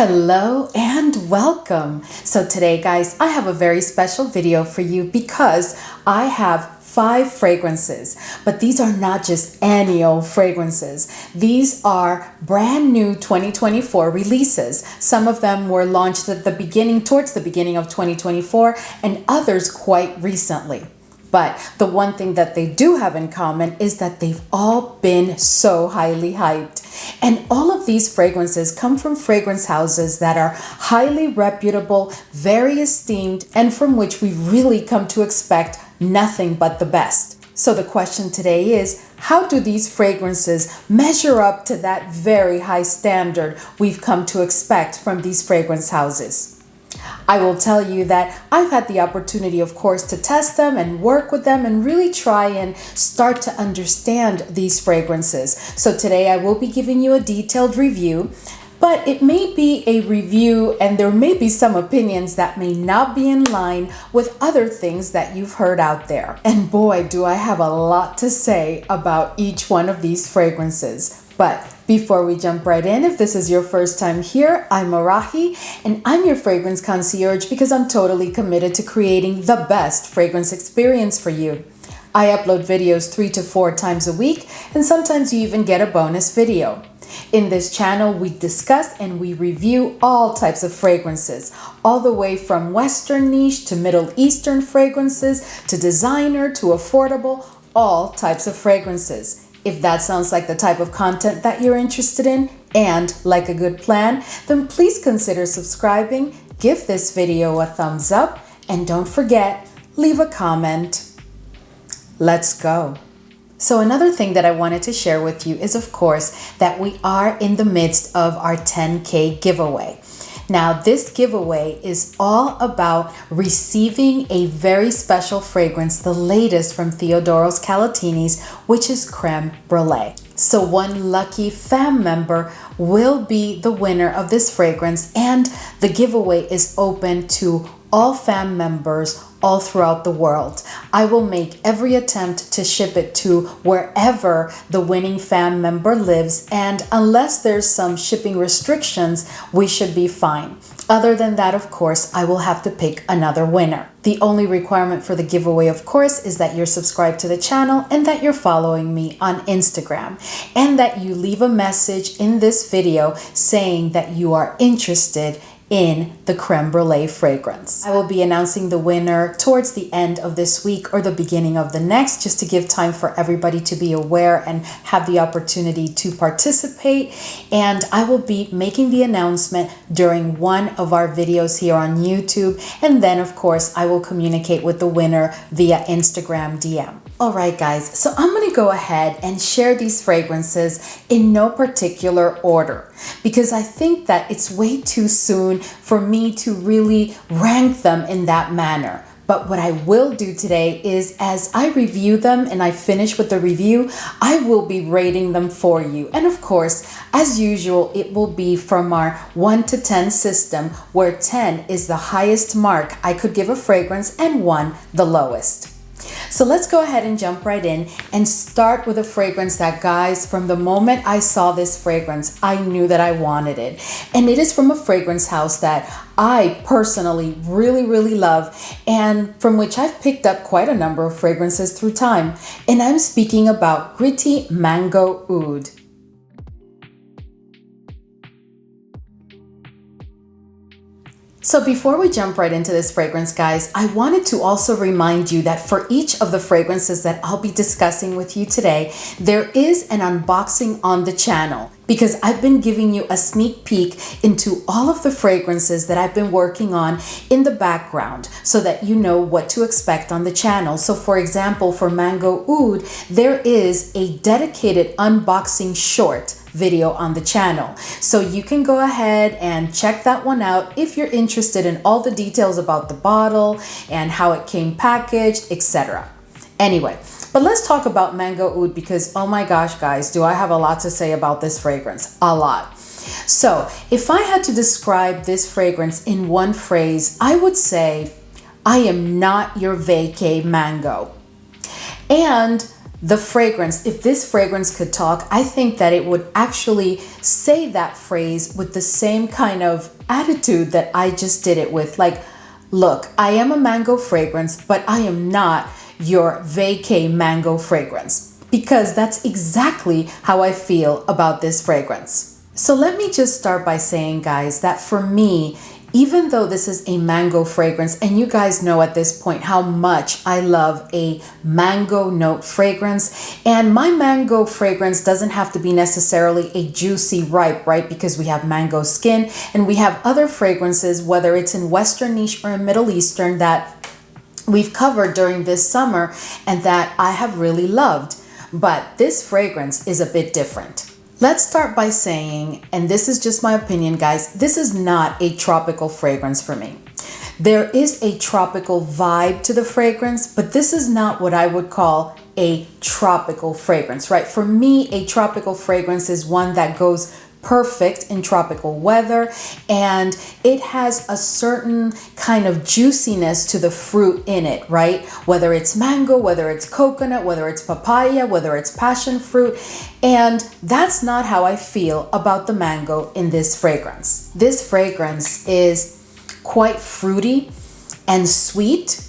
Hello and welcome. So today, guys, I have a very special video for you because I have 5 fragrances, but these are not just any old fragrances. These are brand new 2024 releases. Some of them were launched at towards the beginning of 2024, and others quite recently. But the one thing that they do have in common is that they've all been so highly hyped. And all of these fragrances come from fragrance houses that are highly reputable, very esteemed, and from which we really come to expect nothing but the best. So the question today is, how do these fragrances measure up to that very high standard we've come to expect from these fragrance houses? I will tell you that I've had the opportunity, of course, to test them and work with them and really try and start to understand these fragrances. So today I will be giving you a detailed review, but it may be a review and there may be some opinions that may not be in line with other things that you've heard out there. And boy, do I have a lot to say about each one of these fragrances. But before we jump right in, if this is your first time here, I'm Arahi, and I'm your fragrance concierge because I'm totally committed to creating the best fragrance experience for you. I upload videos 3 to 4 times a week, and sometimes you even get a bonus video. In this channel, we discuss and we review all types of fragrances, all the way from Western niche to Middle Eastern fragrances, to designer, to affordable, all types of fragrances. If that sounds like the type of content that you're interested in and like a good plan, then please consider subscribing, give this video a thumbs up, and don't forget, leave a comment. Let's go. So another thing that I wanted to share with you is, of course, that we are in the midst of our 10K giveaway. Now, this giveaway is all about receiving a very special fragrance, the latest from Theodoros Kalatini's, which is Creme Brulee. So one lucky fam member will be the winner of this fragrance, and the giveaway is open to all fam members all throughout the world. I will make every attempt to ship it to wherever the winning fam member lives, and unless there's some shipping restrictions, we should be fine. Other than that, of course, I will have to pick another winner. The only requirement for the giveaway, of course, is that you're subscribed to the channel and that you're following me on Instagram, and that you leave a message in this video saying that you are interested in the Creme Brulee fragrance. I will be announcing the winner towards the end of this week or the beginning of the next, just to give time for everybody to be aware and have the opportunity to participate. And I will be making the announcement during one of our videos here on YouTube. And then, of course, I will communicate with the winner via Instagram DM. All right, guys, so I'm going to go ahead and share these fragrances in no particular order because I think that it's way too soon for me to really rank them in that manner. But what I will do today is, as I review them and I finish with the review, I will be rating them for you. And of course, as usual, it will be from our 1 to 10 system, where 10 is the highest mark I could give a fragrance and 1 the lowest. So let's go ahead and jump right in and start with a fragrance that, guys, from the moment I saw this fragrance, I knew that I wanted it. And it is from a fragrance house that I personally really love, and from which I've picked up quite a number of fragrances through time. And I'm speaking about Gritti Mango Aoud. So before we jump right into this fragrance, guys, I wanted to also remind you that for each of the fragrances that I'll be discussing with you today, there is an unboxing on the channel, because I've been giving you a sneak peek into all of the fragrances that I've been working on in the background so that you know what to expect on the channel. So for example, for Mango Aoud, there is a dedicated unboxing short video on the channel. So you can go ahead and check that one out if you're interested in all the details about the bottle and how it came packaged, etc. Anyway, but let's talk about Mango Aoud because, oh my gosh, guys, do I have a lot to say about this fragrance. A lot. So if I had to describe this fragrance in one phrase, I would say, I am not your vacay mango. And The fragrance, if this fragrance could talk, I think that it would actually say that phrase with the same kind of attitude that I just did it with. Like, look, I am a mango fragrance, but I am not your vacay mango fragrance, because that's exactly how I feel about this fragrance. So let me just start by saying, guys, that for me, even though this is a mango fragrance, and you guys know at this point how much I love a mango note fragrance, and my mango fragrance doesn't have to be necessarily a juicy ripe, right? Because we have mango skin and we have other fragrances, whether it's in Western niche or in Middle Eastern, that we've covered during this summer and that I have really loved. But this fragrance is a bit different. Let's start by saying, and this is just my opinion, guys, this is not a tropical fragrance for me. There is a tropical vibe to the fragrance, but this is not what I would call a tropical fragrance, right? For me, a tropical fragrance is one that goes perfect in tropical weather, and it has a certain kind of juiciness to the fruit in it, right? Whether it's mango, whether it's coconut, whether it's papaya, whether it's passion fruit. And that's not how I feel about the mango in this fragrance. This fragrance is quite fruity and sweet,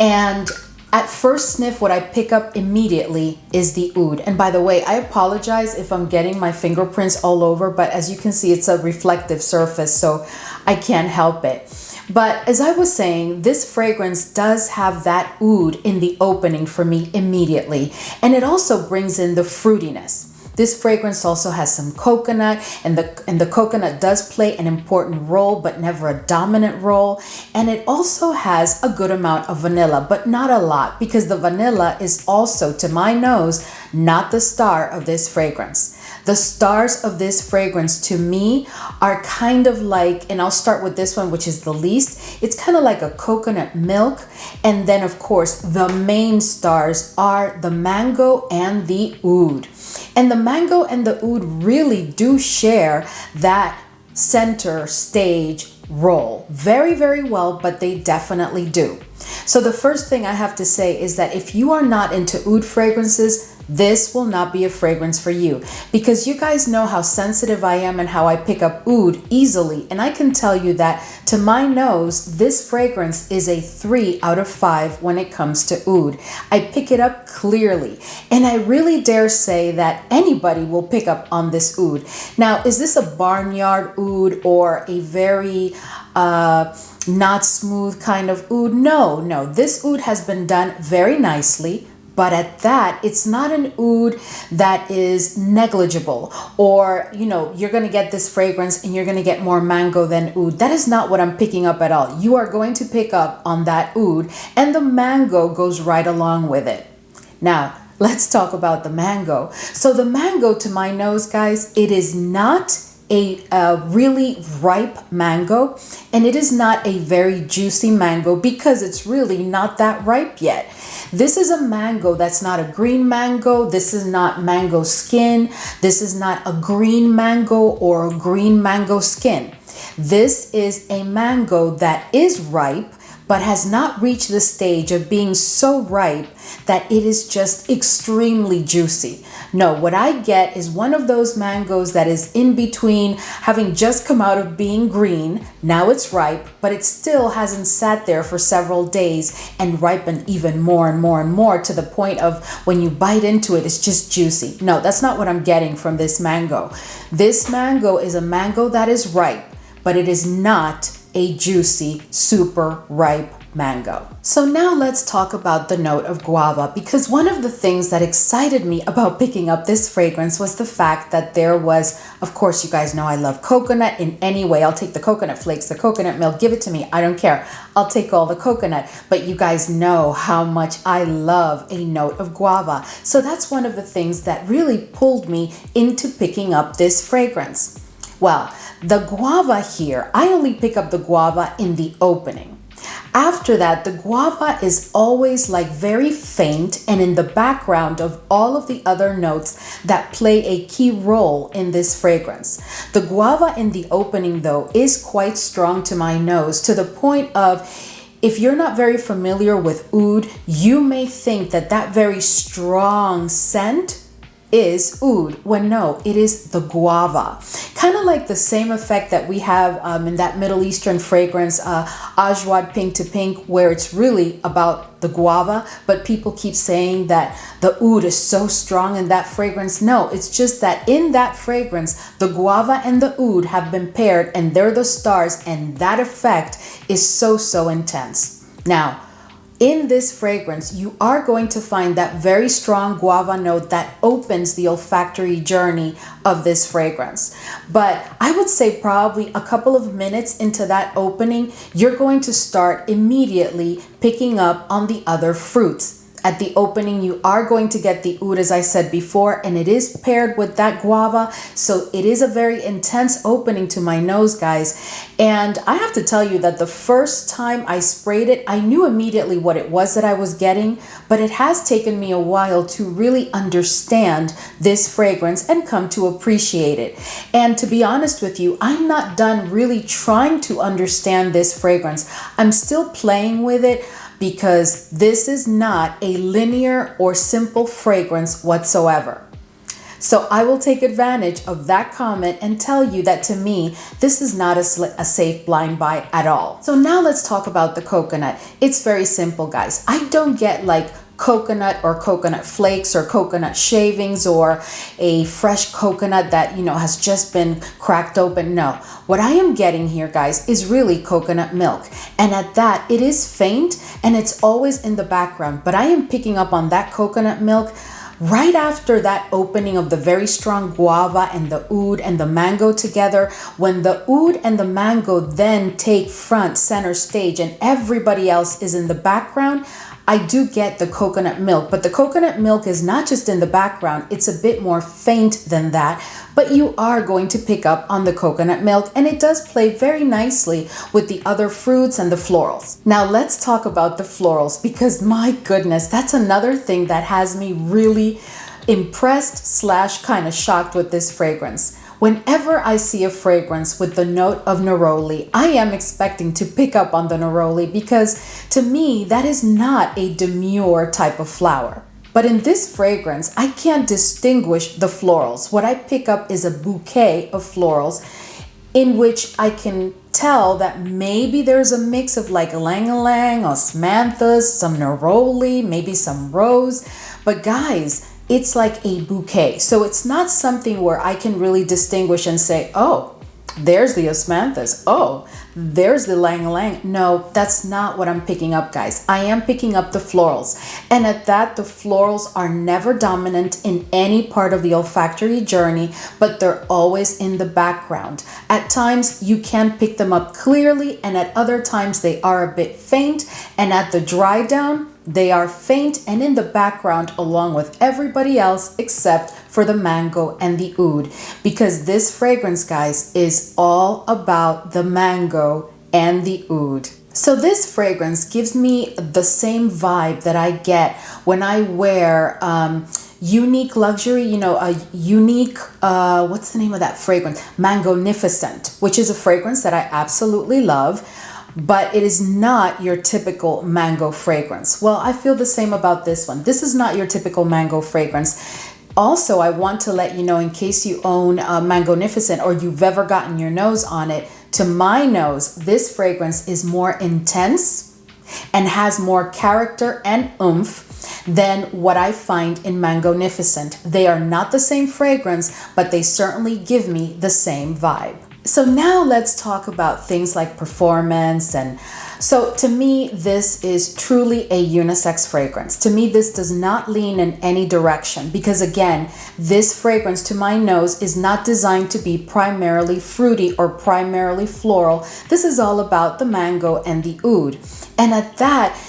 and at first sniff, what I pick up immediately is the oud. And by the way, I apologize if I'm getting my fingerprints all over, but as you can see, it's a reflective surface, so I can't help it. But as I was saying, this fragrance does have that oud in the opening for me immediately. And it also brings in the fruitiness. This fragrance also has some coconut, and the coconut does play an important role, but never a dominant role. And it also has a good amount of vanilla, but not a lot, because the vanilla is also, to my nose, not the star of this fragrance. The stars of this fragrance to me are kind of like, and I'll start with this one, which is the least. It's kind of like a coconut milk. And then of course, the main stars are the mango and the oud. And the mango and the oud really do share that center stage role very, very well, but they definitely do. So the first thing I have to say is that if you are not into oud fragrances, this will not be a fragrance for you, because you guys know how sensitive I am and how I pick up oud easily. And I can tell you that to my nose, this fragrance is a 3 out of 5 when it comes to oud. I pick it up clearly, and I really dare say that anybody will pick up on this oud. Now, is this a barnyard oud or a very not smooth kind of oud? No, this oud has been done very nicely. But at that, it's not an oud that is negligible, or, you know, you're going to get this fragrance and you're going to get more mango than oud. That is not what I'm picking up at all. You are going to pick up on that oud, and the mango goes right along with it. Now, let's talk about the mango. So the mango, to my nose, guys, it is not a really ripe mango, and it is not a very juicy mango because it's really not that ripe yet. This is a mango that's not a green mango. This is not mango skin. This is not a green mango or a green mango skin. This is a mango that is ripe, but has not reached the stage of being so ripe that it is just extremely juicy. No, what I get is one of those mangoes that is in between having just come out of being green, now it's ripe, but it still hasn't sat there for several days and ripened even more and more and more to the point of when you bite into it, it's just juicy. No, that's not what I'm getting from this mango. This mango is a mango that is ripe, but it is not a juicy, super ripe mango. So now let's talk about the note of guava, because one of the things that excited me about picking up this fragrance was the fact that there was, of course, you guys know I love coconut in any way. I'll take the coconut flakes, the coconut milk, give it to me. I don't care. I'll take all the coconut. But you guys know how much I love a note of guava. So that's one of the things that really pulled me into picking up this fragrance. Well, the guava here, I only pick up the guava in the opening. After that, the guava is always like very faint and in the background of all of the other notes that play a key role in this fragrance. The guava in the opening, though, is quite strong to my nose, to the point of If you're not very familiar with oud, you may think that that very strong scent is oud, when no, it is the guava. Kind of like the same effect that we have in that Middle Eastern fragrance, Ajwad Pink to Pink, where it's really about the guava, but people keep saying that the oud is so strong in that fragrance. No, it's just that in that fragrance, the guava and the oud have been paired and they're the stars, and that effect is so intense. Now, in this fragrance, you are going to find that very strong guava note that opens the olfactory journey of this fragrance. But I would say probably a couple of minutes into that opening, you're going to start immediately picking up on the other fruits. At the opening, you are going to get the oud, as I said before, and it is paired with that guava. So it is a very intense opening to my nose, guys. And I have to tell you that the first time I sprayed it, I knew immediately what it was that I was getting, but it has taken me a while to really understand this fragrance and come to appreciate it. And to be honest with you, I'm not done really trying to understand this fragrance. I'm still playing with it, because this is not a linear or simple fragrance whatsoever. So I will take advantage of that comment and tell you that to me, this is not a safe blind buy at all. So now let's talk about the coconut. It's very simple, guys. I don't get like coconut or coconut flakes or coconut shavings or a fresh coconut that, has just been cracked open. No, what I am getting here, guys, is really coconut milk. And at that, it is faint and it's always in the background, but I am picking up on that coconut milk right after that opening of the very strong guava and the oud and the mango together. When the oud and the mango then take front center stage and everybody else is in the background, I do get the coconut milk, but the coconut milk is not just in the background, it's a bit more faint than that, but you are going to pick up on the coconut milk, and it does play very nicely with the other fruits and the florals. Now let's talk about the florals, because my goodness, that's another thing that has me really impressed / kind of shocked with this fragrance. Whenever I see a fragrance with the note of neroli, I am expecting to pick up on the neroli, because to me, that is not a demure type of flower. But in this fragrance, I can't distinguish the florals. What I pick up is a bouquet of florals in which I can tell that maybe there's a mix of like ylang-ylang, osmanthus, some neroli, maybe some rose. But guys, it's like a bouquet. So it's not something where I can really distinguish and say, oh, there's the osmanthus. Oh, there's the ylang-ylang. No, that's not what I'm picking up, guys. I am picking up the florals. And at that, the florals are never dominant in any part of the olfactory journey, but they're always in the background. At times, you can pick them up clearly, and at other times, they are a bit faint. And at the dry down, they are faint and in the background along with everybody else except for the mango and the oud, because this fragrance, guys, is all about the mango and the oud. So this fragrance gives me the same vibe that I get when I wear unique luxury, a unique, what's the name of that fragrance? Mangonificent, which is a fragrance that I absolutely love. But it is not your typical mango fragrance. Well, I feel the same about this one. This is not your typical mango fragrance. Also, I want to let you know, in case you own a Mangonificent or you've ever gotten your nose on it, to my nose, this fragrance is more intense and has more character and oomph than what I find in Mangonificent. They are not the same fragrance, but they certainly give me the same vibe. So now let's talk about things like performance. And so to me, this is truly a unisex fragrance. To me, this does not lean in any direction, because again, this fragrance to my nose is not designed to be primarily fruity or primarily floral. This is all about the mango and the oud. And at that,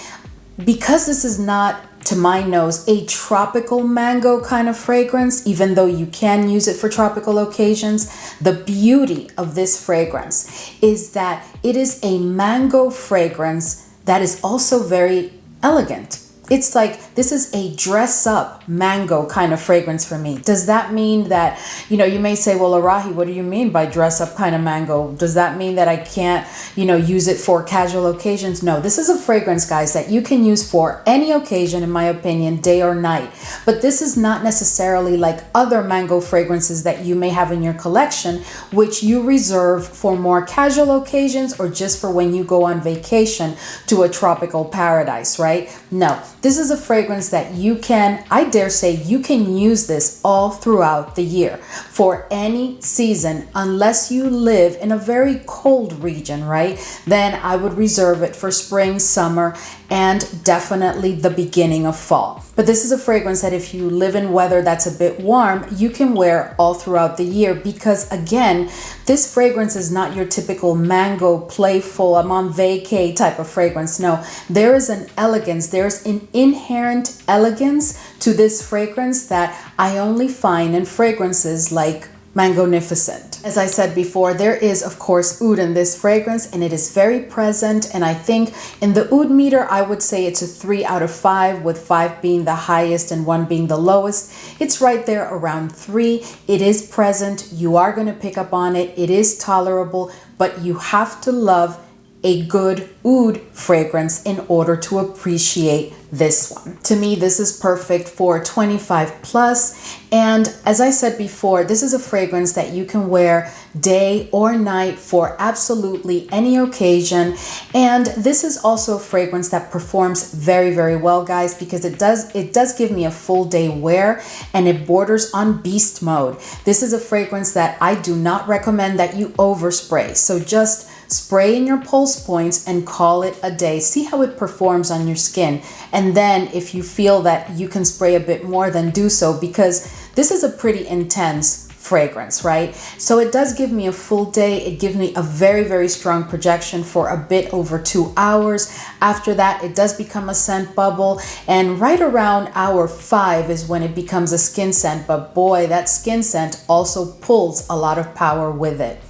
because this is not, to my nose, a tropical mango kind of fragrance, even though you can use it for tropical occasions, the beauty of this fragrance is that it is a mango fragrance that is also very elegant. It's like, this is a dress up mango kind of fragrance for me. Does that mean that, you may say, well, Arahi, what do you mean by dress up kind of mango? Does that mean that I can't, use it for casual occasions? No, this is a fragrance, guys, that you can use for any occasion, in my opinion, day or night. But this is not necessarily like other mango fragrances that you may have in your collection, which you reserve for more casual occasions or just for when you go on vacation to a tropical paradise, right? No, this is a fragrance that you can, I dare say, you can use this all throughout the year for any season, unless you live in a very cold region, right? Then I would reserve it for spring, summer, and definitely the beginning of fall. But this is a fragrance that if you live in weather that's a bit warm, you can wear all throughout the year, because again, this fragrance is not your typical mango, playful, I'm on vacay type of fragrance. No, there is an elegance, there's an inherent elegance to this fragrance that I only find in fragrances like Mangonificent. As I said before, there is of course oud in this fragrance, and it is very present, and I think in the oud meter I would say it's a 3 out of 5, with 5 being the highest and 1 being the lowest. It's right there around 3. It is present, you are going to pick up on it, it is tolerable, but you have to love a good oud fragrance in order to appreciate this one. To me, this is perfect for 25 plus. And as I said before, this is a fragrance that you can wear day or night for absolutely any occasion. And this is also a fragrance that performs very, very well, guys, because it does give me a full day wear, and it borders on beast mode. This is a fragrance that I do not recommend that you overspray. So just spray in your pulse points and call it a day. See how it performs on your skin. And then if you feel that you can spray a bit more, then do so, because this is a pretty intense fragrance, right? So it does give me a full day. It gives me a very, very strong projection for a bit over 2 hours. After that, it does become a scent bubble. And right around hour 5 is when it becomes a skin scent. But boy, that skin scent also pulls a lot of power with it.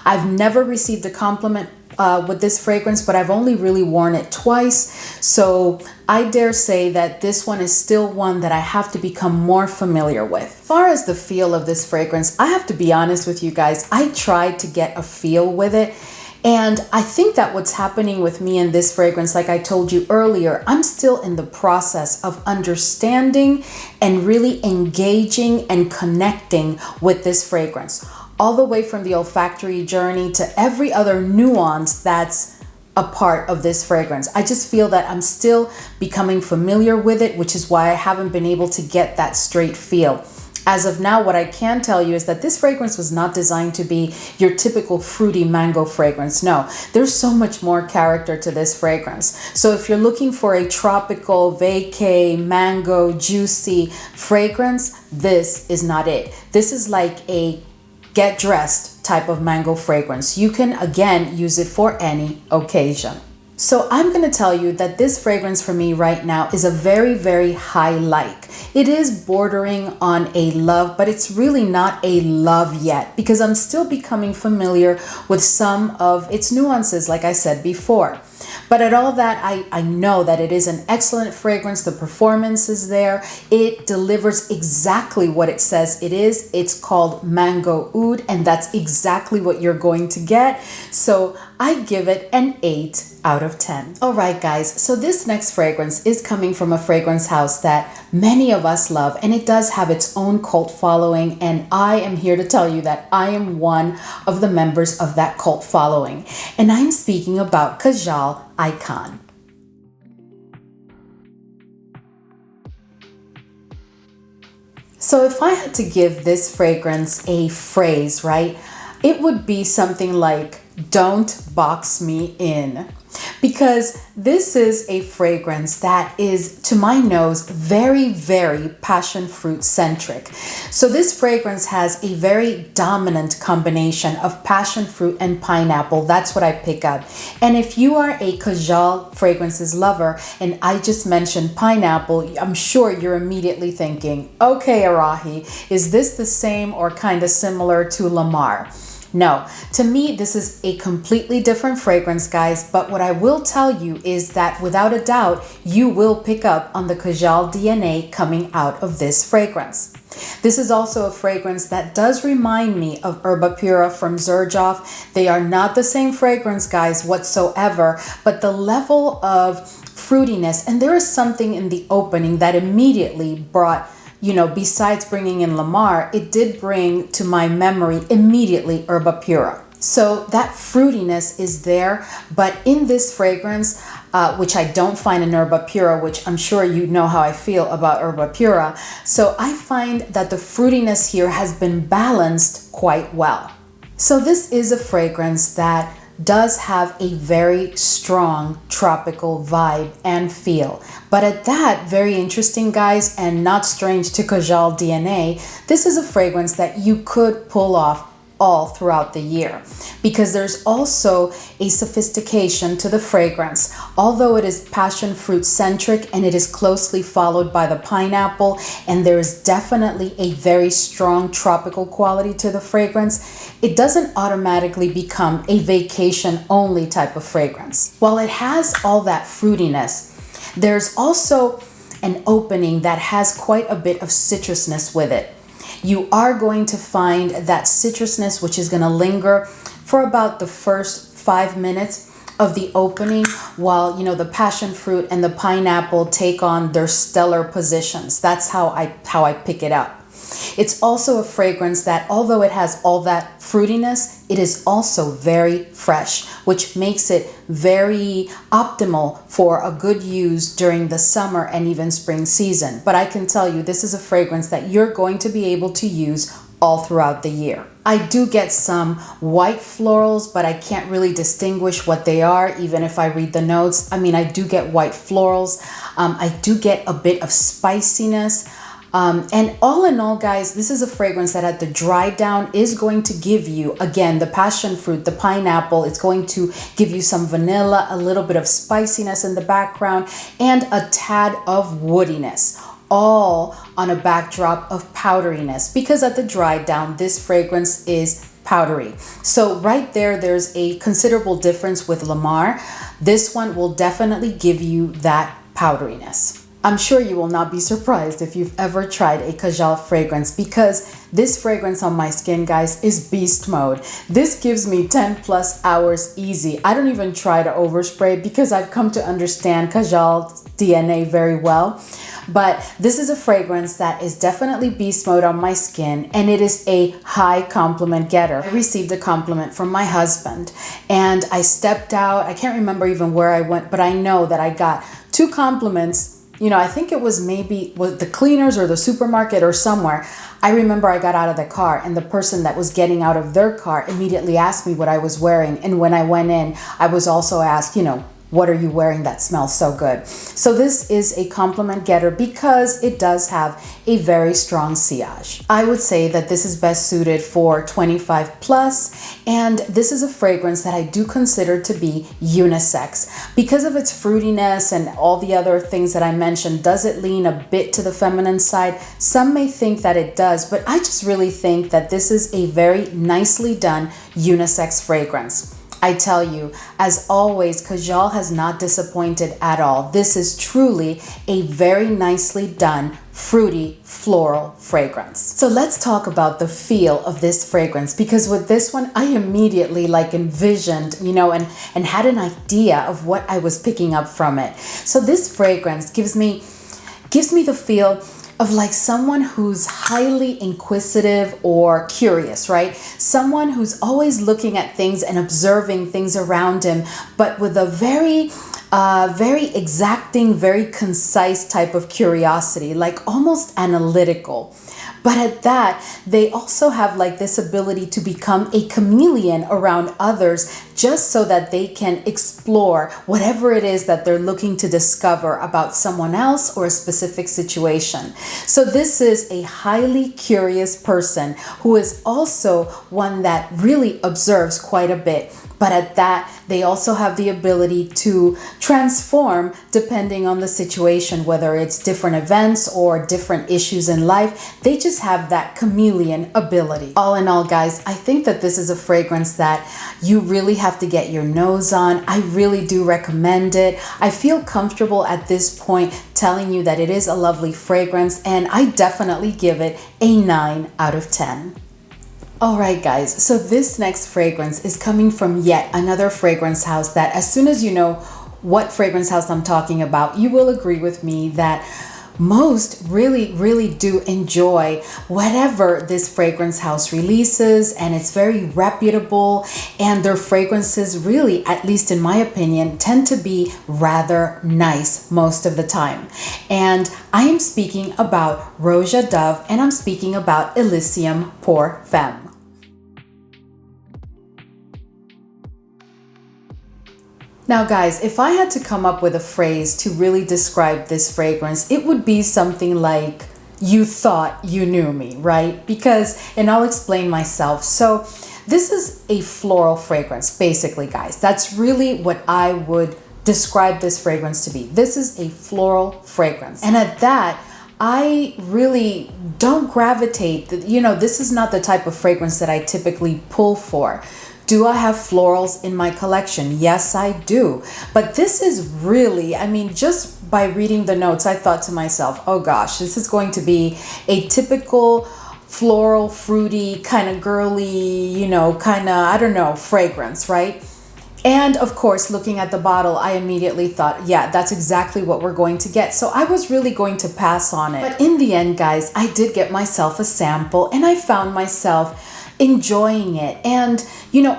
I've never received a compliment with this fragrance, but I've only really worn it twice. So I dare say that this one is still one that I have to become more familiar with. As far as the feel of this fragrance, I have to be honest with you guys, I tried to get a feel with it. And I think that what's happening with me in this fragrance, like I told you earlier, I'm still in the process of understanding and really engaging and connecting with this fragrance, all the way from the olfactory journey to every other nuance that's a part of this fragrance. I just feel that I'm still becoming familiar with it, which is why I haven't been able to get that straight feel. As of now, what I can tell you is that this fragrance was not designed to be your typical fruity mango fragrance. No, there's so much more character to this fragrance. So if you're looking for a tropical, vacay, mango, juicy fragrance, this is not it. This is like a get dressed type of mango fragrance. You can again use it for any occasion. So I'm going to tell you that this fragrance for me right now is a very, very high like. It is bordering on a love, but it's really not a love yet, because I'm still becoming familiar with some of its nuances, like I said before. But at all that, I know that it is an excellent fragrance. The performance is there. It delivers exactly what it says it is. It's called Mango Oud, and that's exactly what you're going to get. So I give it an 8 out of 10. All right, guys. So this next fragrance is coming from a fragrance house that many of us love, and it does have its own cult following. And I am here to tell you that I am one of the members of that cult following. And I'm speaking about Kajal Aican. So if I had to give this fragrance a phrase, right, it would be something like, "Don't box me in." Because this is a fragrance that is, to my nose, very, very passion fruit centric. So this fragrance has a very dominant combination of passion fruit and pineapple. That's what I pick up. And if you are a Kajal fragrances lover and I just mentioned pineapple, I'm sure you're immediately thinking, okay, Arahi, is this the same or kind of similar to Levar? No, to me, this is a completely different fragrance, guys. But what I will tell you is that without a doubt, you will pick up on the Kajal DNA coming out of this fragrance. This is also a fragrance that does remind me of Herba Pura from Xerjoff. They are not the same fragrance, guys, whatsoever, but the level of fruitiness, and there is something in the opening that immediately brought, besides bringing in Levar, it did bring to my memory immediately Herba Pura. So that fruitiness is there, but in this fragrance, which I don't find in Herba Pura, which I'm sure you know how I feel about Herba Pura. So I find that the fruitiness here has been balanced quite well. So this is a fragrance that does have a very strong tropical vibe and feel. But at that, very interesting, guys, and not strange to Kajal DNA, this is a fragrance that you could pull off all throughout the year, because there's also a sophistication to the fragrance. Although it is passion fruit centric and it is closely followed by the pineapple, and there is definitely a very strong tropical quality to the fragrance, it doesn't automatically become a vacation only type of fragrance. While it has all that fruitiness, there's also an opening that has quite a bit of citrusness with it. You are going to find that citrusness, which is going to linger for about the first 5 minutes of the opening, while, the passion fruit and the pineapple take on their stellar positions. That's how I pick it up. It's also a fragrance that, although it has all that fruitiness, it is also very fresh, which makes it very optimal for a good use during the summer and even spring season. But I can tell you, this is a fragrance that you're going to be able to use all throughout the year. I do get some white florals, but I can't really distinguish what they are, even if I read the notes. I do get white florals. I do get a bit of spiciness. And all in all, guys, this is a fragrance that at the dry down is going to give you, again, the passion fruit, the pineapple. It's going to give you some vanilla, a little bit of spiciness in the background, and a tad of woodiness, all on a backdrop of powderiness, because at the dry down, this fragrance is powdery. So right there, there's a considerable difference with Levar. This one will definitely give you that powderiness. I'm sure you will not be surprised if you've ever tried a Kajal fragrance, because this fragrance on my skin, guys, is beast mode. This gives me 10 plus hours easy. I don't even try to overspray because I've come to understand Kajal's DNA very well. But this is a fragrance that is definitely beast mode on my skin, and it is a high compliment getter. I received a compliment from my husband, and I stepped out. I can't remember even where I went, but I know that I got 2 compliments. I think it was maybe the cleaners or the supermarket or somewhere. I remember I got out of the car, and the person that was getting out of their car immediately asked me what I was wearing. And when I went in, I was also asked, what are you wearing that smells so good? So this is a compliment getter because it does have a very strong sillage. I would say that this is best suited for 25 plus, and this is a fragrance that I do consider to be unisex. Because of its fruitiness and all the other things that I mentioned, does it lean a bit to the feminine side? Some may think that it does, but I just really think that this is a very nicely done unisex fragrance. I tell you, as always, Kajal has not disappointed at all. This is truly a very nicely done, fruity, floral fragrance. So let's talk about the feel of this fragrance, because with this one, I immediately envisioned, and had an idea of what I was picking up from it. So this fragrance gives me the feel of someone who's highly inquisitive or curious, right? Someone who's always looking at things and observing things around him, but with a very exacting, very concise type of curiosity, almost analytical. But at that, they also have this ability to become a chameleon around others, just so that they can explore whatever it is that they're looking to discover about someone else or a specific situation. So this is a highly curious person who is also one that really observes quite a bit. But at that, they also have the ability to transform depending on the situation, whether it's different events or different issues in life. They just have that chameleon ability. All in all, guys, I think that this is a fragrance that you really have to get your nose on. I really do recommend it. I feel comfortable at this point telling you that it is a lovely fragrance, and I definitely give it a 9 out of 10. All right, guys, so this next fragrance is coming from yet another fragrance house that, as soon as you know what fragrance house I'm talking about, you will agree with me that most really do enjoy whatever this fragrance house releases, and it's very reputable, and their fragrances really, at least in my opinion, tend to be rather nice most of the time. And I am speaking about Roja Dove, and I'm speaking about Elysium Pour Femme. Now guys, if I had to come up with a phrase to really describe this fragrance, it would be something like, you thought you knew me, right? And I'll explain myself. So this is a floral fragrance, basically, guys. That's really what I would describe this fragrance to be. This is a floral fragrance. And at that, I really don't gravitate, this is not the type of fragrance that I typically pull for. Do I have florals in my collection? Yes, I do. But this is really, just by reading the notes, I thought to myself, oh gosh, this is going to be a typical floral, fruity, kind of girly, fragrance, right? And of course, looking at the bottle, I immediately thought, yeah, that's exactly what we're going to get. So I was really going to pass on it. But in the end, guys, I did get myself a sample, and I found myself enjoying it. And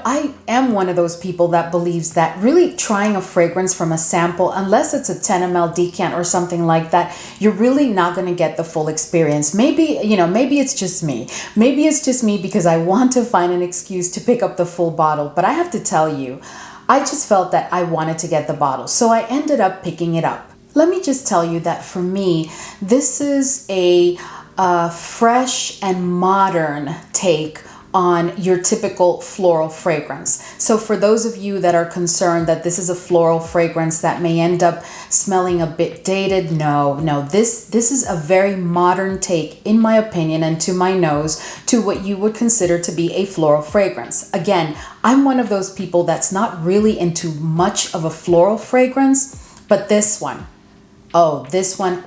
I am one of those people that believes that really trying a fragrance from a sample, unless it's a 10 ml decant or something like that, you're really not going to get the full experience. Maybe it's just me. Maybe it's just me because I want to find an excuse to pick up the full bottle. But I have to tell you, I just felt that I wanted to get the bottle. So I ended up picking it up. Let me just tell you that for me, this is a fresh and modern take on your typical floral fragrance. So for those of you that are concerned that this is a floral fragrance that may end up smelling a bit dated, no, this is a very modern take, in my opinion, and to my nose, to what you would consider to be a floral fragrance. Again, I'm one of those people that's not really into much of a floral fragrance, but this one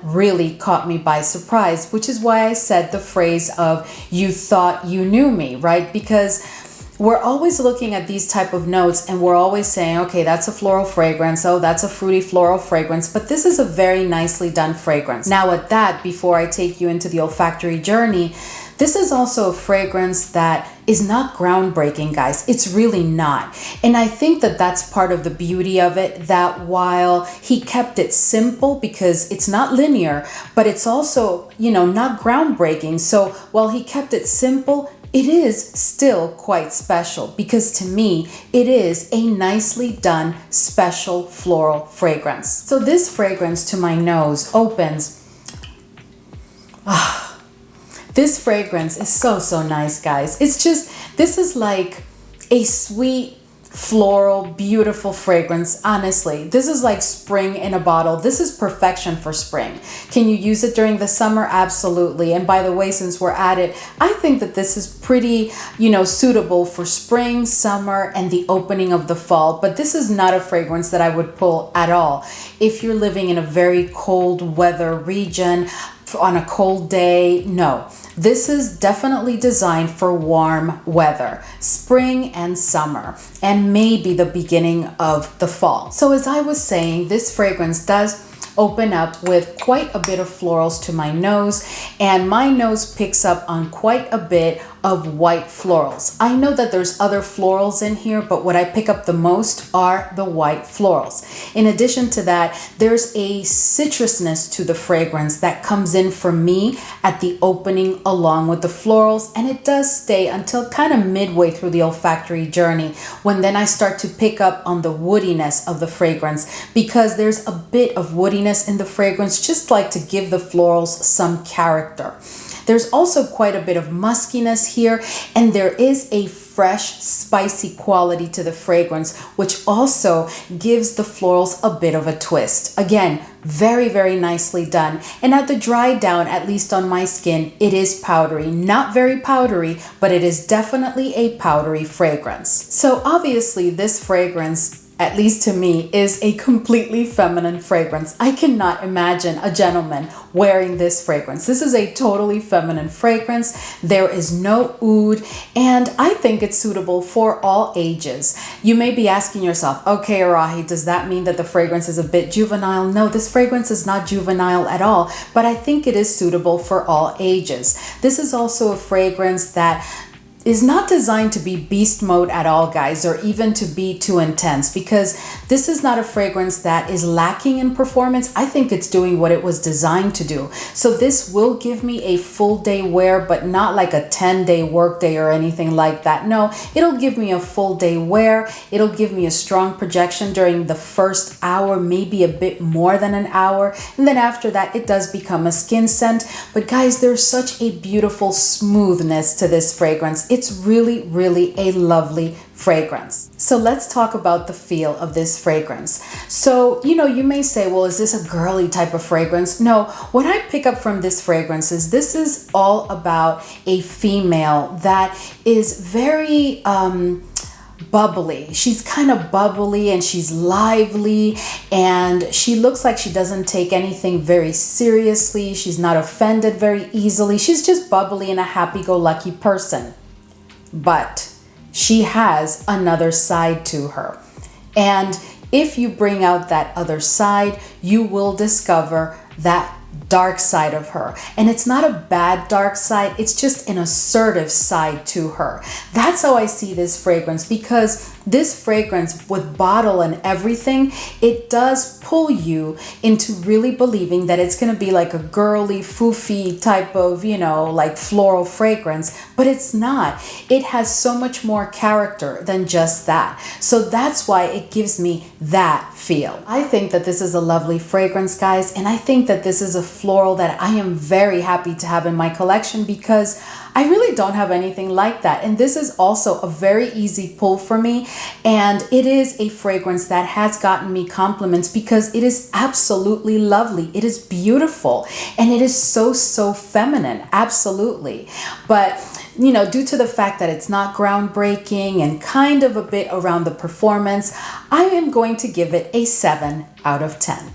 really caught me by surprise, which is why I said the phrase of, you thought you knew me, right? Because we're always looking at these type of notes and we're always saying, okay, that's a floral fragrance. Oh, that's a fruity floral fragrance. But this is a very nicely done fragrance. Now at that, before I take you into the olfactory journey, this is also a fragrance that is not groundbreaking, guys. It's really not. And I think that that's part of the beauty of it, that while he kept it simple, because it's not linear, but it's also, not groundbreaking. So while he kept it simple, it is still quite special, because to me, it is a nicely done special floral fragrance. So this fragrance to my nose opens. This fragrance is so nice, guys. It's just, this is like a sweet, floral, beautiful fragrance. Honestly, this is like spring in a bottle. This is perfection for spring. Can you use it during the summer? Absolutely. And by the way, since we're at it, I think that this is pretty, suitable for spring, summer, and the opening of the fall. But this is not a fragrance that I would pull at all if you're living in a very cold weather region on a cold day. No. This is definitely designed for warm weather, spring and summer, and maybe the beginning of the fall. So as I was saying, this fragrance does open up with quite a bit of florals to my nose, and my nose picks up on quite a bit of white florals. I know that there's other florals in here, but what I pick up the most are the white florals. In addition to that, there's a citrusness to the fragrance that comes in for me at the opening along with the florals, and it does stay until kind of midway through the olfactory journey, when then I start to pick up on the woodiness of the fragrance, because there's a bit of woodiness in the fragrance, just like to give the florals some character. There's also quite a bit of muskiness here, and there is a fresh, spicy quality to the fragrance, which also gives the florals a bit of a twist. Again, very, very nicely done. And at the dry down, at least on my skin, it is powdery. Not very powdery, but it is definitely a powdery fragrance. So obviously this fragrance, at least to me, is a completely feminine fragrance. I cannot imagine a gentleman wearing this fragrance. This is a totally feminine fragrance. There is no oud, and I think it's suitable for all ages. You may be asking yourself, okay, Arahi, does that mean that the fragrance is a bit juvenile? No, this fragrance is not juvenile at all, but I think it is suitable for all ages. This is also a fragrance that is not designed to be beast mode at all, guys, or even to be too intense, because this is not a fragrance that is lacking in performance. I think it's doing what it was designed to do. So this will give me a full day wear, but not like a 10-day work day or anything like that. No, it'll give me a full day wear. It'll give me a strong projection during the first hour, maybe a bit more than an hour. And then after that, it does become a skin scent. But guys, there's such a beautiful smoothness to this fragrance. It's really, really a lovely fragrance. So let's talk about the feel of this fragrance. So, you may say, well, is this a girly type of fragrance? No, what I pick up from this fragrance is this is all about a female that is very, bubbly. She's kind of bubbly and she's lively, and she looks like she doesn't take anything very seriously. She's not offended very easily. She's just bubbly and a happy-go-lucky person. But she has another side to her. And if you bring out that other side, you will discover that dark side of her. And it's not a bad dark side, it's just an assertive side to her. That's how I see this fragrance, because this fragrance, with bottle and everything, it does pull you into really believing that it's going to be like a girly, foofy type of, like floral fragrance, but it's not. It has so much more character than just that. So that's why it gives me that feel. I think that this is a lovely fragrance, guys, and I think that this is a floral that I am very happy to have in my collection, because I really don't have anything like that. And this is also a very easy pull for me. And it is a fragrance that has gotten me compliments because it is absolutely lovely. It is beautiful. And it is so, so feminine. Absolutely. But due to the fact that it's not groundbreaking and kind of a bit around the performance, I am going to give it a 7 out of 10.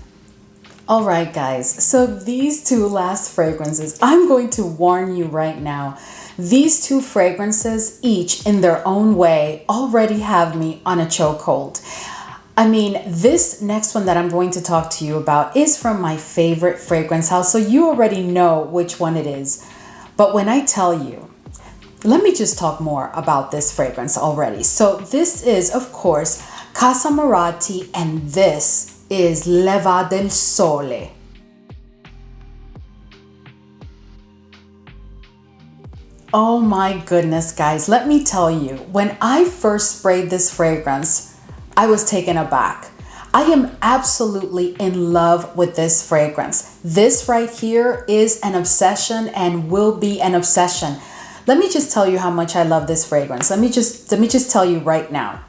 All right, guys, so these two last fragrances, I'm going to warn you right now. These two fragrances, each in their own way, already have me on a chokehold. I mean, this next one that I'm going to talk to you about is from my favorite fragrance house, so you already know which one it is. But when I tell you, let me just talk more about this fragrance already. So this is, of course, Casamorati, and this is Levar del Sole. Oh my goodness, guys, let me tell you, when I first sprayed this fragrance, I was taken aback. I am absolutely in love with this fragrance. This right here is an obsession and will be an obsession. Let me just tell you how much I love this fragrance. Let me just tell you right now.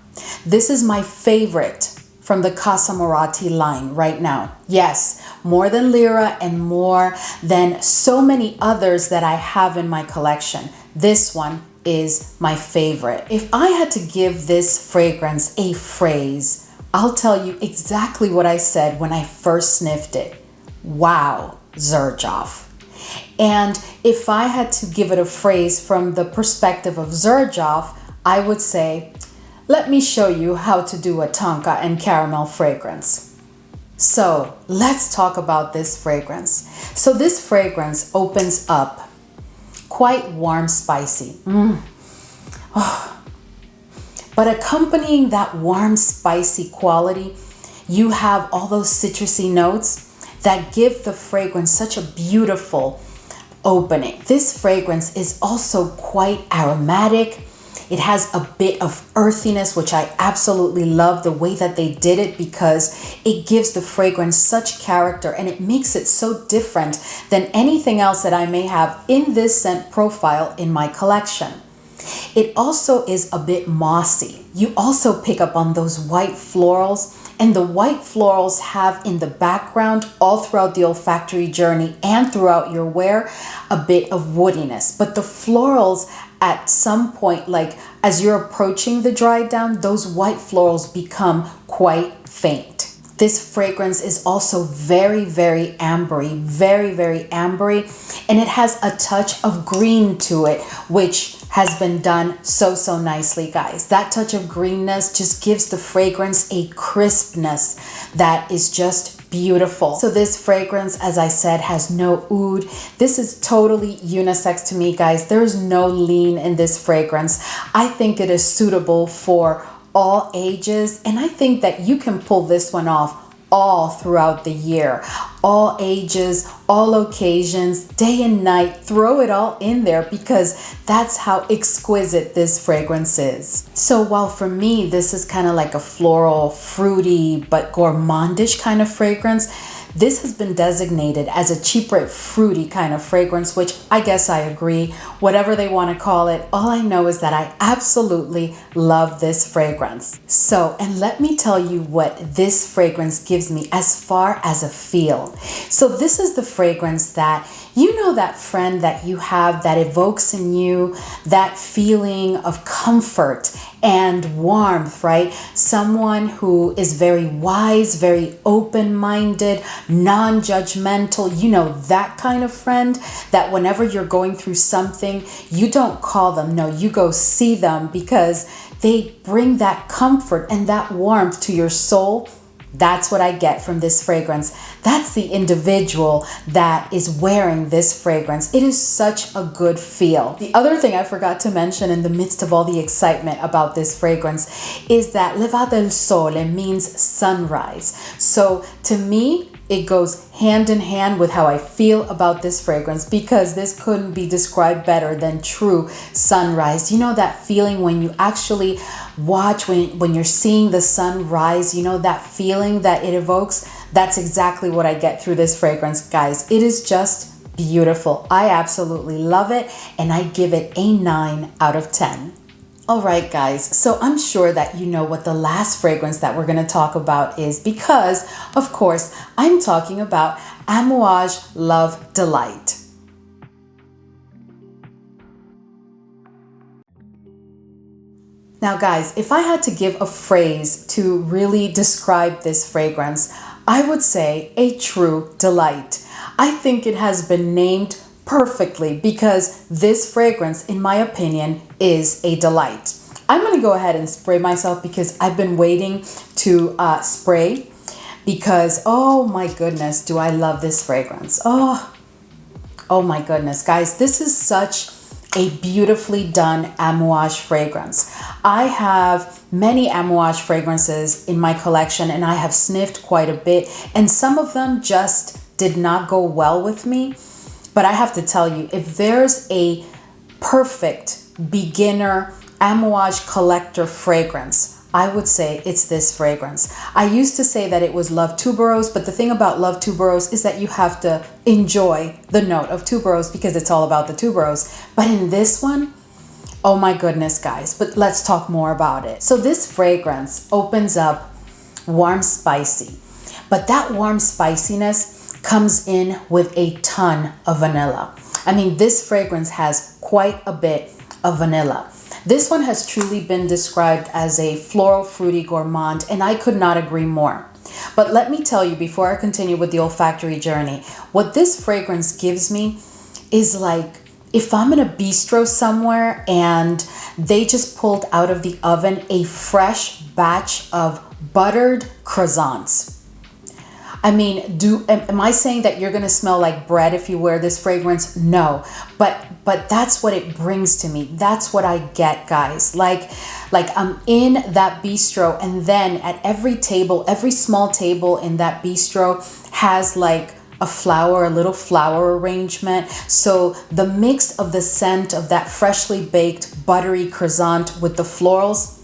This is my favorite from the Casamorati line right now. Yes, more than Lyra and more than so many others that I have in my collection. This one is my favorite. If I had to give this fragrance a phrase, I'll tell you exactly what I said when I first sniffed it. Wow, Xerjoff. And if I had to give it a phrase from the perspective of Xerjoff, I would say, let me show you how to do a tonka and caramel fragrance. So let's talk about this fragrance. So this fragrance opens up quite warm, spicy. Oh. But accompanying that warm, spicy quality, you have all those citrusy notes that give the fragrance such a beautiful opening. This fragrance is also quite aromatic. It has a bit of earthiness, which I absolutely love the way that they did it, because it gives the fragrance such character and it makes it so different than anything else that I may have in this scent profile in my collection. It also is a bit mossy. You also pick up on those white florals, and the white florals have in the background all throughout the olfactory journey and throughout your wear a bit of woodiness. But the florals at some point, like as you're approaching the dry down, those white florals become quite faint. This fragrance is also very, very ambery, very ambery, and it has a touch of green to it, which has been done so nicely, guys. That touch of greenness just gives the fragrance a crispness that is just beautiful. So this fragrance, as I said, has no oud. This is totally unisex to me, guys. There's no lean in this fragrance. I think it is suitable for all ages, and I think that you can pull this one off all throughout the year, all ages, all occasions, day and night. Throw it all in there because that's how exquisite this fragrance is. So while for me this is kind of like a floral, fruity but gourmandish kind of fragrance, this has been designated as a cheap rate fruity kind of fragrance, which I guess I agree. Whatever they want to call it, all I know is that I absolutely love this fragrance. So, and let me tell you what this fragrance gives me as far as a feel. So this is the fragrance that, you know, that friend that you have that evokes in you that feeling of comfort and warmth, right? Someone who is very wise, very open-minded, non-judgmental, you know, that kind of friend that whenever you're going through something, you don't call them, no, you go see them because they bring that comfort and that warmth to your soul. That's what I get from this fragrance. That's the individual that is wearing this fragrance. It is such a good feel. The other thing I forgot to mention in the midst of all the excitement about this fragrance is that Levar del Sole means sunrise. So to me, it goes hand in hand with how I feel about this fragrance because this couldn't be described better than true sunrise. You know that feeling when you actually watch, when you're seeing the sun rise, you know that feeling that it evokes? That's exactly what I get through this fragrance, guys. It is just beautiful. I absolutely love it, and I give it a 9 out of 10. All right, guys, so I'm sure that you know what the last fragrance that we're going to talk about is because, of course, I'm talking about Amouage Love Delight. Now, guys, if I had to give a phrase to really describe this fragrance, I would say a true delight. I think it has been named perfectly because this fragrance, in my opinion, is a delight. I'm going to go ahead and spray myself because I've been waiting to spray because, oh my goodness, do I love this fragrance. Oh my goodness, guys, this is such a beautifully done Amouage fragrance. I have many Amouage fragrances in my collection and I have sniffed quite a bit, and some of them just did not go well with me. But I have to tell you, if there's a perfect beginner Amouage collector fragrance, I would say it's this fragrance. I used to say that it was Love Tuberose, but the thing about Love Tuberose is that you have to enjoy the note of tuberose because it's all about the tuberose. But in this one, oh my goodness, guys, but let's talk more about it. So this fragrance opens up warm, spicy, but that warm spiciness comes in with a ton of vanilla. I mean, this fragrance has quite a bit of vanilla. This one has truly been described as a floral, fruity gourmand, and I could not agree more. But let me tell you, before I continue with the olfactory journey, what this fragrance gives me is like if I'm in a bistro somewhere and they just pulled out of the oven a fresh batch of buttered croissants. I mean, am I saying that you're going to smell like bread if you wear this fragrance? No, but that's what it brings to me. That's what I get, guys. Like I'm in that bistro, and then at every table, every small table in that bistro has like a little flower arrangement. So the mix of the scent of that freshly baked buttery croissant with the florals,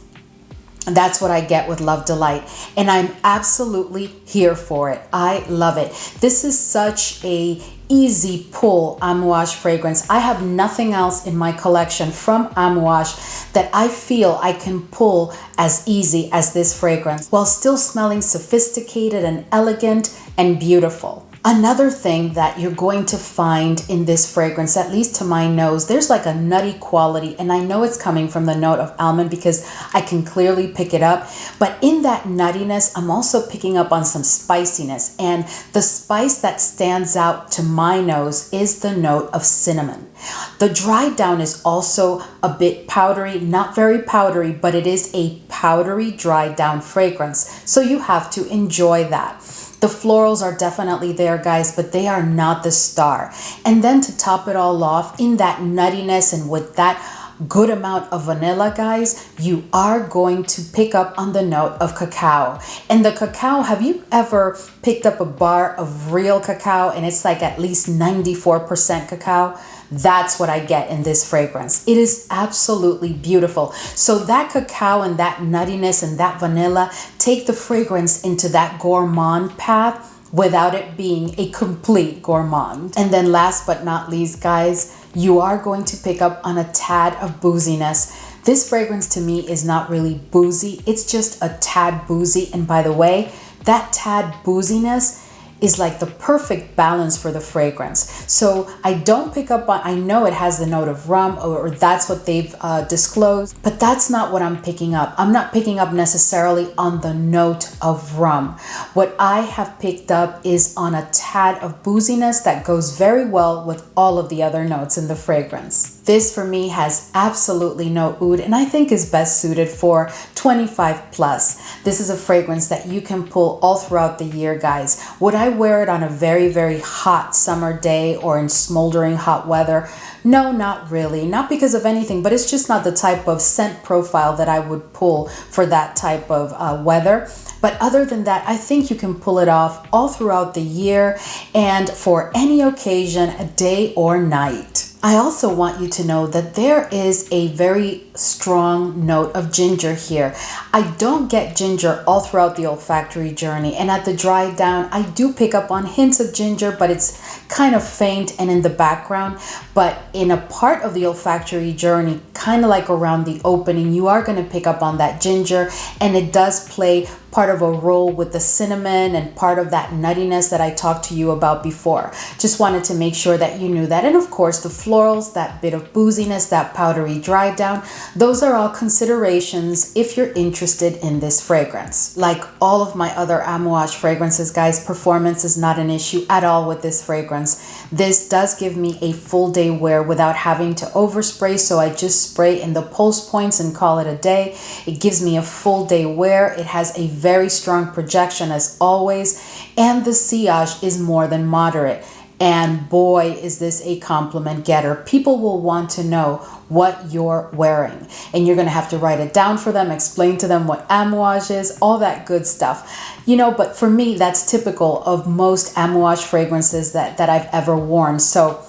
That's what I get with Love Delight. And I'm absolutely here for it. I love it. This is such a easy pull Amouage fragrance. I have nothing else in my collection from Amouage that I feel I can pull as easy as this fragrance while still smelling sophisticated and elegant and beautiful. Another thing that you're going to find in this fragrance, at least to my nose, there's like a nutty quality, and I know it's coming from the note of almond because I can clearly pick it up. But in that nuttiness, I'm also picking up on some spiciness, and the spice that stands out to my nose is the note of cinnamon. The dry down is also a bit powdery, not very powdery, but it is a powdery dry down fragrance. So you have to enjoy that. The florals are definitely there, guys, but they are not the star. And then to top it all off, in that nuttiness and with that good amount of vanilla, guys, you are going to pick up on the note of cacao. And the cacao, have you ever picked up a bar of real cacao and it's like at least 94% cacao? That's what I get in this fragrance. It is absolutely beautiful. So that cacao and that nuttiness and that vanilla take the fragrance into that gourmand path without it being a complete gourmand. And then last but not least, guys, you are going to pick up on a tad of booziness. This fragrance to me is not really boozy. It's just a tad boozy. And by the way, that tad booziness is like the perfect balance for the fragrance. So I don't pick up on, I know it has the note of rum, or that's what they've disclosed, but that's not what I'm picking up. I'm not picking up necessarily on the note of rum. What I have picked up is on a tad of booziness that goes very well with all of the other notes in the fragrance. This for me has absolutely no oud, and I think is best suited for 25 plus. This is a fragrance that you can pull all throughout the year, guys. Would I wear it on a very, very hot summer day or in smoldering hot weather? No, not really. Not because of anything, but it's just not the type of scent profile that I would pull for that type of weather. But other than that, I think you can pull it off all throughout the year and for any occasion, day or night. I also want you to know that there is a very strong note of ginger here. I don't get ginger all throughout the olfactory journey, and at the dry down, I do pick up on hints of ginger, but it's kind of faint and in the background. But in a part of the olfactory journey, kind of like around the opening, you are going to pick up on that ginger, and it does play part of a role with the cinnamon and part of that nuttiness that I talked to you about before. Just wanted to make sure that you knew that. And of course, the florals, that bit of booziness, that powdery dry down, those are all considerations if you're interested in this fragrance. Like all of my other Amouage fragrances, guys, performance is not an issue at all with this fragrance. This does give me a full day wear without having to overspray, so I just spray in the pulse points and call it a day. It gives me a full day wear. It has a very strong projection as always, and the sillage is more than moderate. And boy, is this a compliment getter. People will want to know what you're wearing, and you're going to have to write it down for them, explain to them what Amouage is, all that good stuff. You know, but for me, that's typical of most Amouage fragrances that I've ever worn. So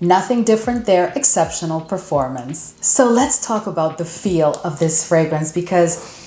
nothing different there, exceptional performance. So let's talk about the feel of this fragrance because,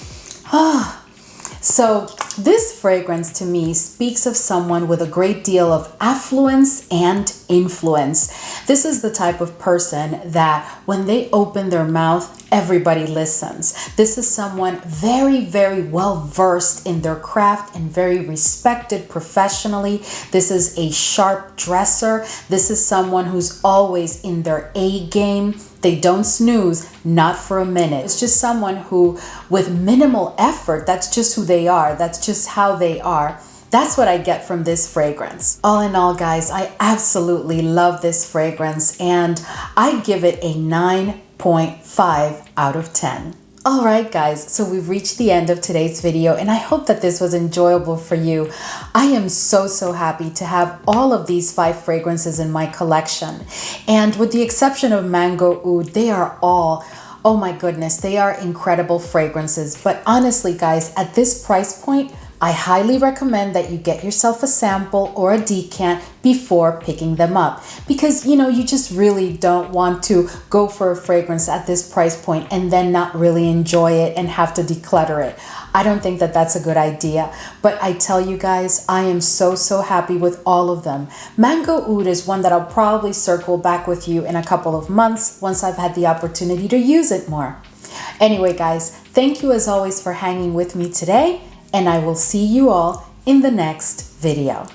so this fragrance to me speaks of someone with a great deal of affluence and influence. This is the type of person that when they open their mouth, everybody listens. This is someone very, very well versed in their craft and very respected professionally. This is a sharp dresser. This is someone who's always in their A game. They don't snooze, not for a minute. It's just someone who, with minimal effort, that's just who they are. That's just how they are. That's what I get from this fragrance. All in all, guys, I absolutely love this fragrance, and I give it a 9.5 out of 10. All right, guys, so we've reached the end of today's video, and I hope that this was enjoyable for you. I am so happy to have all of these 5 fragrances in my collection. And with the exception of Mango Oud, they are all, oh my goodness, they are incredible fragrances. But honestly, guys, at this price point, I highly recommend that you get yourself a sample or a decant before picking them up, because you just really don't want to go for a fragrance at this price point and then not really enjoy it and have to declutter it. I don't think that that's a good idea, but I tell you guys, I am so happy with all of them. Mango Oud is one that I'll probably circle back with you in a couple of months once I've had the opportunity to use it more. Anyway, guys, thank you as always for hanging with me today, and I will see you all in the next video.